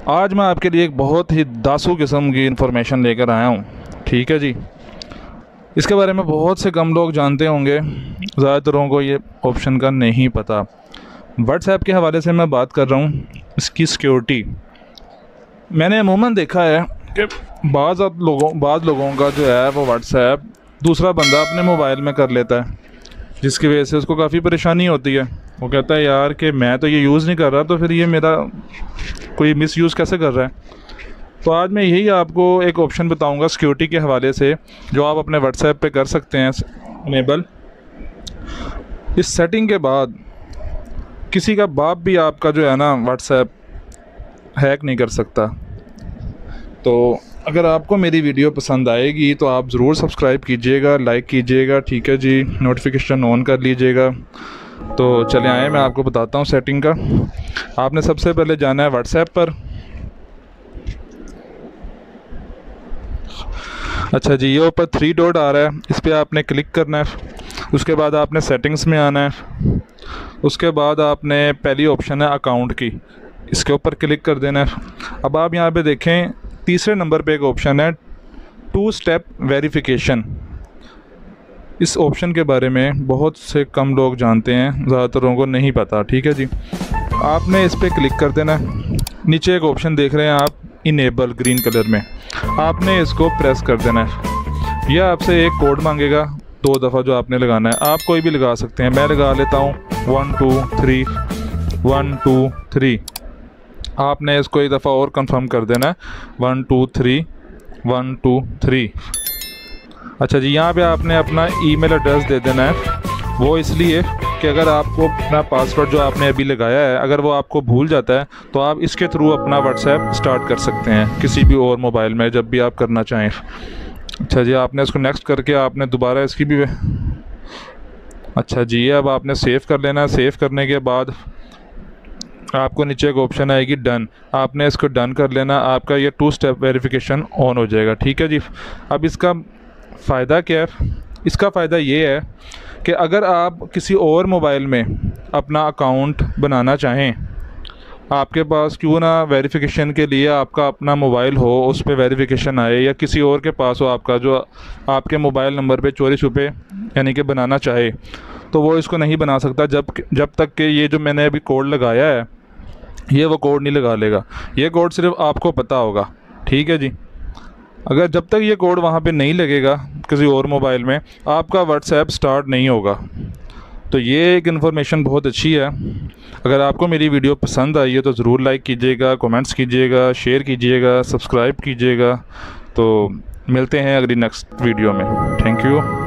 आज मैं आपके लिए एक बहुत ही दासू किस्म की इन्फॉर्मेशन लेकर आया हूँ। ठीक है जी। इसके बारे में बहुत से कम लोग जानते होंगे, ज़्यादातर लोगों को ये ऑप्शन का नहीं पता। व्हाट्सएप के हवाले से मैं बात कर रहा हूँ, इसकी सिक्योरिटी। मैंने अमूमन देखा है कि बाज़ लोगों का जो है वो व्हाट्सएप दूसरा बंदा अपने मोबाइल में कर लेता है, जिसकी वजह से उसको काफ़ी परेशानी होती है। वो कहता है यार कि मैं तो ये यूज़ नहीं कर रहा, तो फिर ये मेरा कोई मिसयूज़ कैसे कर रहा है। तो आज मैं यही आपको एक ऑप्शन बताऊंगा सिक्योरिटी के हवाले से, जो आप अपने व्हाट्सएप पे कर सकते हैं इनेबल। इस सेटिंग के बाद किसी का बाप भी आपका जो है ना व्हाट्सएप हैक नहीं कर सकता। तो अगर आपको मेरी वीडियो पसंद आएगी तो आप ज़रूर सब्सक्राइब कीजिएगा, लाइक कीजिएगा, ठीक है जी, नोटिफिकेशन ऑन कर लीजिएगा। तो चले आए, मैं आपको बताता हूँ सेटिंग का। आपने सबसे पहले जाना है व्हाट्सएप पर। अच्छा जी, ये ऊपर 3 डॉट आ रहा है, इस पर आपने क्लिक करना है। उसके बाद आपने सेटिंग्स में आना है। उसके बाद आपने पहली ऑप्शन है अकाउंट की, इसके ऊपर क्लिक कर देना है। अब आप यहाँ पे देखें, तीसरे नंबर पे एक ऑप्शन है 2 स्टेप वेरिफिकेशन। इस ऑप्शन के बारे में बहुत से कम लोग जानते हैं, ज़्यादातर लोगों को नहीं पता। ठीक है जी। आपने इस पर क्लिक कर देना है। नीचे एक ऑप्शन देख रहे हैं आप, इनेबल, ग्रीन कलर में, आपने इसको प्रेस कर देना है। यह आपसे एक कोड मांगेगा 2 दफ़ा, जो आपने लगाना है। आप कोई भी लगा सकते हैं, मैं लगा लेता हूँ 1 2 3 1 2 3। आपने इसको एक दफ़ा और कंफर्म कर देना है, 1 2 3 1 2 3। अच्छा जी, यहाँ पे आपने अपना ईमेल एड्रेस दे देना है। वो इसलिए कि अगर आपको अपना पासवर्ड जो आपने अभी लगाया है, अगर वो आपको भूल जाता है, तो आप इसके थ्रू अपना व्हाट्सएप स्टार्ट कर सकते हैं किसी भी और मोबाइल में, जब भी आप करना चाहें। अच्छा जी, आपने इसको नेक्स्ट करके आपने दोबारा इसकी भी अच्छा जी, ये अब आपने सेव कर लेना है। सेव करने के बाद आपको नीचे एक ऑप्शन आएगी डन, आपने इसको डन कर लेना। आपका ये 2 स्टेप वेरिफिकेशन ऑन हो जाएगा। ठीक है जी। अब इसका फ़ायदा क्या है? इसका फ़ायदा ये है कि अगर आप किसी और मोबाइल में अपना अकाउंट बनाना चाहें, आपके पास क्यों ना वेरिफिकेशन के लिए आपका अपना मोबाइल हो, उस पर वेरिफिकेशन आए, या किसी और के पास हो आपका, जो आपके मोबाइल नंबर पे चोरी छुपे यानी कि बनाना चाहे, तो वो इसको नहीं बना सकता जब तक कि ये जो मैंने अभी कोड लगाया है, ये वो कोड नहीं लगा लेगा। ये कोड सिर्फ आपको पता होगा। ठीक है जी। अगर जब तक ये कोड वहाँ पे नहीं लगेगा किसी और मोबाइल में, आपका व्हाट्सएप स्टार्ट नहीं होगा। तो ये एक इन्फॉर्मेशन बहुत अच्छी है। अगर आपको मेरी वीडियो पसंद आई है तो ज़रूर लाइक कीजिएगा, कमेंट्स कीजिएगा, शेयर कीजिएगा, सब्सक्राइब कीजिएगा। तो मिलते हैं अगली नेक्स्ट वीडियो में। Thank you.